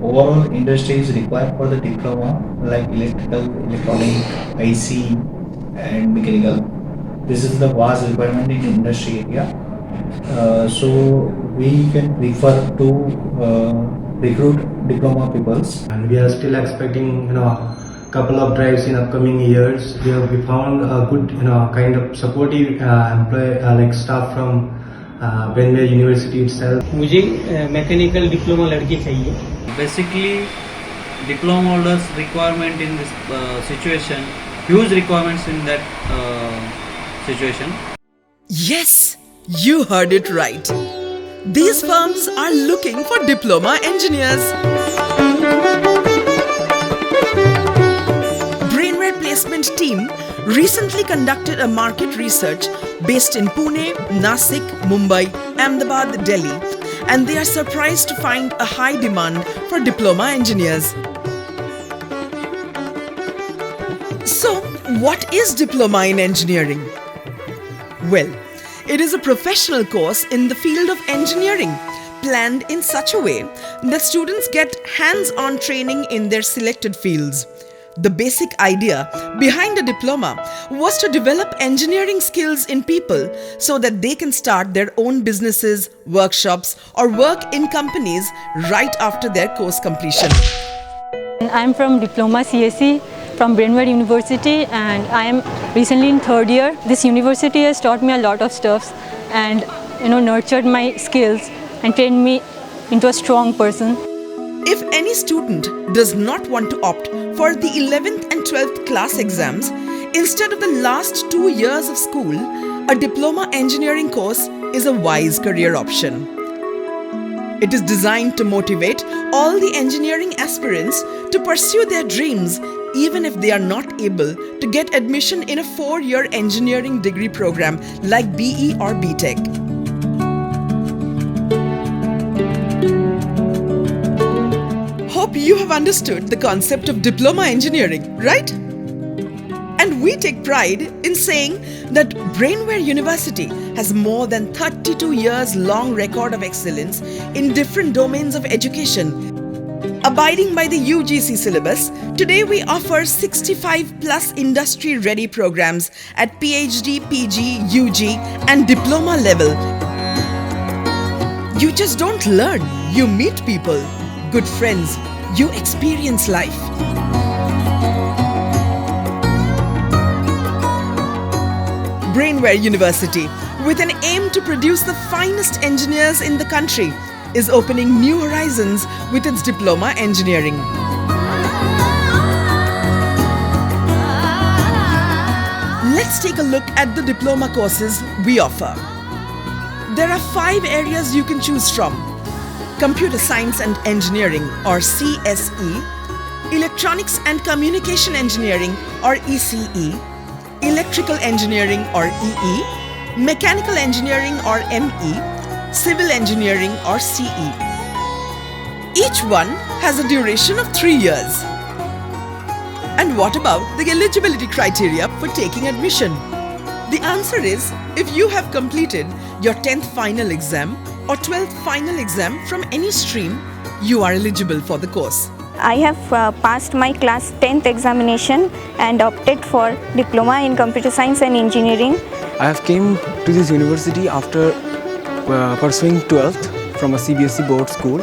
Overall industry is required for the diploma like electrical, electronic, IC and mechanical. This is the vast requirement in industry area. So we can prefer to recruit diploma peoples. And we are still expecting couple of drives in upcoming years. We found a good kind of supportive employee like staff from Benway University itself. मुझे mechanical diploma लड़की चाहिए. Basically, diploma holders requirement in this situation, huge requirements in that situation. Yes, you heard it right. These firms are looking for diploma engineers. Brainware Placement Team recently conducted a market research based in Pune, Nasik, Mumbai, Ahmedabad, Delhi, and they are surprised to find a high demand for diploma engineers. So, what is diploma in engineering? Well, it is a professional course in the field of engineering, planned in such a way that students get hands-on training in their selected fields. The basic idea behind a diploma was to develop engineering skills in people so that they can start their own businesses, workshops, or work in companies right after their course completion. I'm from Diploma CSE from Brainware University, and I am recently in third year. This university has taught me a lot of stuff and nurtured my skills and trained me into a strong person. If any student does not want to opt for the 11th and 12th class exams, instead of the last 2 years of school, a diploma engineering course is a wise career option. It is designed to motivate all the engineering aspirants to pursue their dreams even if they are not able to get admission in a 4-year engineering degree program like BE or BTech. Hope you have understood the concept of diploma engineering, right? And we take pride in saying that Brainware University has more than 32 years long record of excellence in different domains of education. Abiding by the UGC syllabus, today we offer 65 plus industry ready programs at PhD, PG, UG and diploma level. You just don't learn, you meet people, good friends, you experience life. Brainware University, with an aim to produce the finest engineers in the country, is opening new horizons with its diploma engineering. Let's take a look at the diploma courses we offer. There are 5 areas you can choose from: Computer Science and Engineering or CSE, Electronics and Communication Engineering or ECE, Electrical Engineering or EE, Mechanical Engineering or ME, Civil Engineering or CE. Each one has a duration of 3 years. And what about the eligibility criteria for taking admission? The answer is, if you have completed your 10th final exam or 12th final exam from any stream, you are eligible for the course. I have passed my class 10th examination and opted for Diploma in Computer Science and Engineering. I have came to this university after pursuing 12th from a CBSE board school.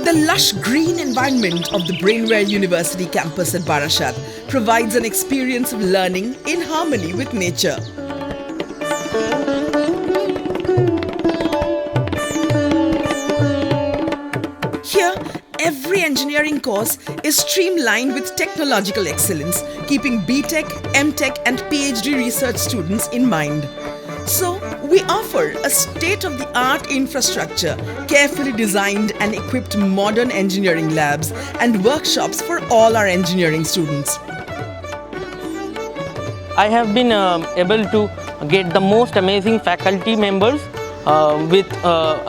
The lush green environment of the Brainware University campus at Barashat provides an experience of learning in harmony with nature. Here, every engineering course is streamlined with technological excellence, keeping BTech, MTech and PhD research students in mind. So, we offer a state-of-the-art infrastructure, carefully designed and equipped modern engineering labs and workshops for all our engineering students. I have been able to get the most amazing faculty members with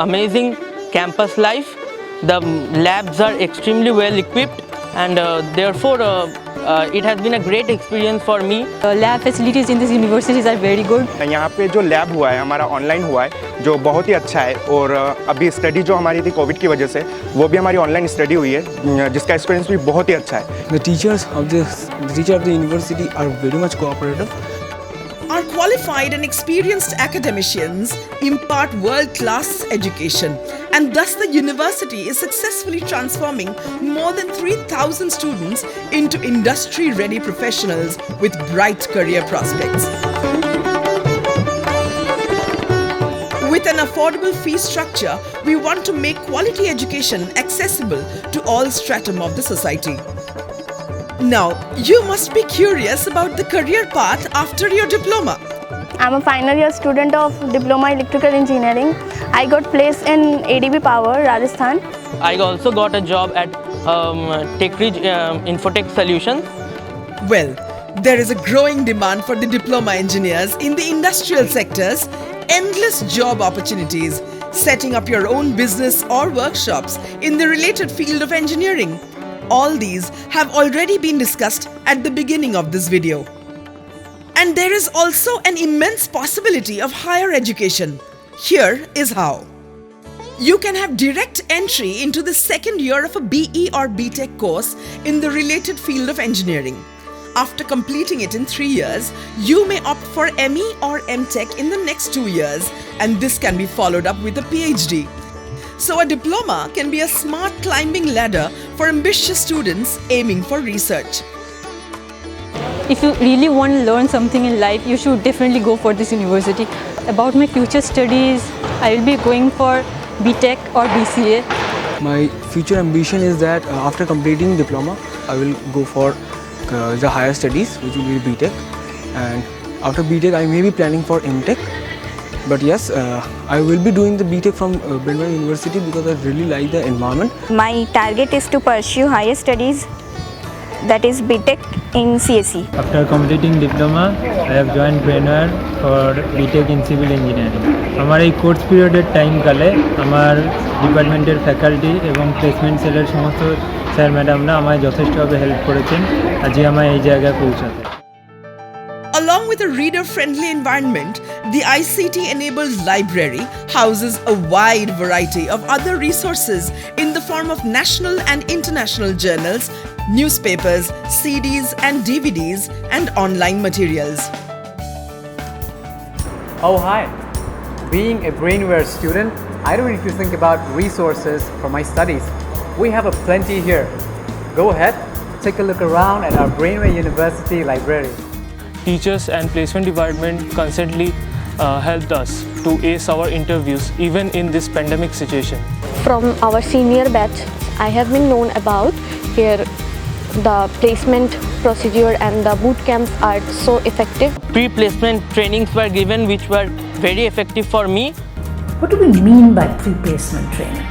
amazing campus life. The labs are extremely well equipped, and therefore it has been a great experience for me. Lab facilities in these universities are very good. यहाँ पे जो lab हुआ है हमारा online हुआ है जो बहुत ही अच्छा है, और अभी स्टडी जो हमारी थी कोविड की वजह से वो भी हमारी ऑनलाइन स्टडी हुई है, जिसका एक्सपीरियंस भी बहुत ही अच्छा है. The teachers of the university are very much cooperative. Our qualified and experienced academicians impart world-class education, and thus the university is successfully transforming more than 3,000 students into industry-ready professionals with bright career prospects. With an affordable fee structure, we want to make quality education accessible to all stratum of the society. Now, you must be curious about the career path after your diploma. I'm a final year student of Diploma Electrical Engineering. I got placed in ADB Power, Rajasthan. I also got a job at TechRidge Infotech Solutions. Well, there is a growing demand for the diploma engineers in the industrial sectors, endless job opportunities, setting up your own business or workshops in the related field of engineering. All these have already been discussed at the beginning of this video. And there is also an immense possibility of higher education. Here is how. You can have direct entry into the second year of a BE or BTech course in the related field of engineering. After completing it in 3 years, you may opt for ME or MTech in the next 2 years, and this can be followed up with a PhD. So a diploma can be a smart climbing ladder for ambitious students aiming for research. If you really want to learn something in life, you should definitely go for this university. About my future studies, I will be going for BTech or BCA. My future ambition is that after completing diploma, I will go for the higher studies, which will be BTech, and after BTech I may be planning for MTech. But yes, I will be doing the BTech from Brandware University because I really like the environment. My target is to pursue higher studies, that is BTech in CSE. After completing diploma, I have joined Brandware for BTech in Civil Engineering. আমার এই course পিরিয়ডের time কালে আমার ডিপার্টমেন্টের faculty এবং placement সেলের সমস্ত sir ম্যাডামরা আমায় যথেষ্টভাবে হেল্প করেছেন আজকে আমায় এই জায়গায় পৌঁছাতে। Along with a reader-friendly environment, the ICT-enabled library houses a wide variety of other resources in the form of national and international journals, newspapers, CDs and DVDs, and online materials. Oh hi! Being a Brainware student, I don't need to think about resources for my studies. We have a plenty here. Go ahead, take a look around at our Brainware University library. Teachers and placement department constantly helped us to ace our interviews even in this pandemic situation. From our senior batch, I have been known about here the placement procedure and the boot camps are so effective. Pre-placement trainings were given which were very effective for me. What do we mean by pre-placement training?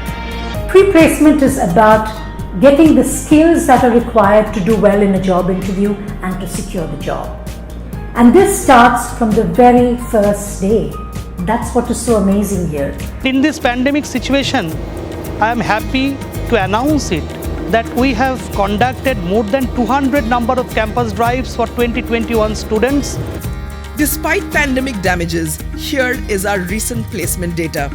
Pre-placement is about getting the skills that are required to do well in a job interview and to secure the job. And this starts from the very first day. That's what is so amazing here. In this pandemic situation, I am happy to announce it that we have conducted more than 200 number of campus drives for 2021 students. Despite pandemic damages, here is our recent placement data.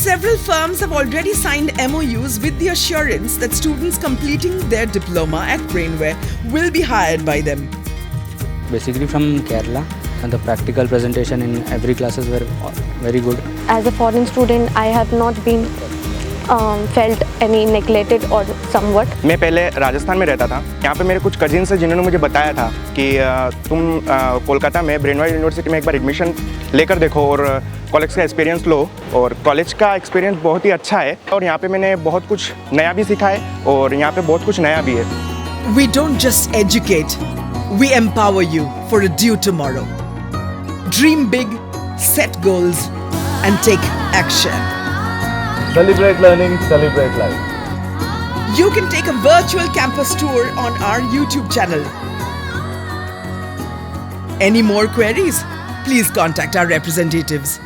Several firms have already signed MOUs with the assurance that students completing their diploma at Brainware will be hired by them. Basically from Kerala, and the practical presentation in every classes were very good. As a foreign student, I have not been felt any neglected or somewhat. मैं पहले राजस्थान में रहता था. यहाँ पे मेरे कुछ cousins हैं जिन्होंने मुझे बताया था कि तुम कोलकाता में ब्रेनवायर यूनिवर्सिटी में एक बार एडमिशन लेकर देखो और कॉलेज का एक्सपीरियंस लो, और कॉलेज का एक्सपीरियंस बहुत ही अच्छा है और यहाँ पे मैंने बहुत कुछ नया भी सीखा है और यहाँ पे बहुत कुछ नया भी है. We don't just educate, we empower you for a due tomorrow. Dream big, set goals, and take action. Celebrate learning, celebrate life. You can take a virtual campus tour on our YouTube channel. Any more queries? Please contact our representatives.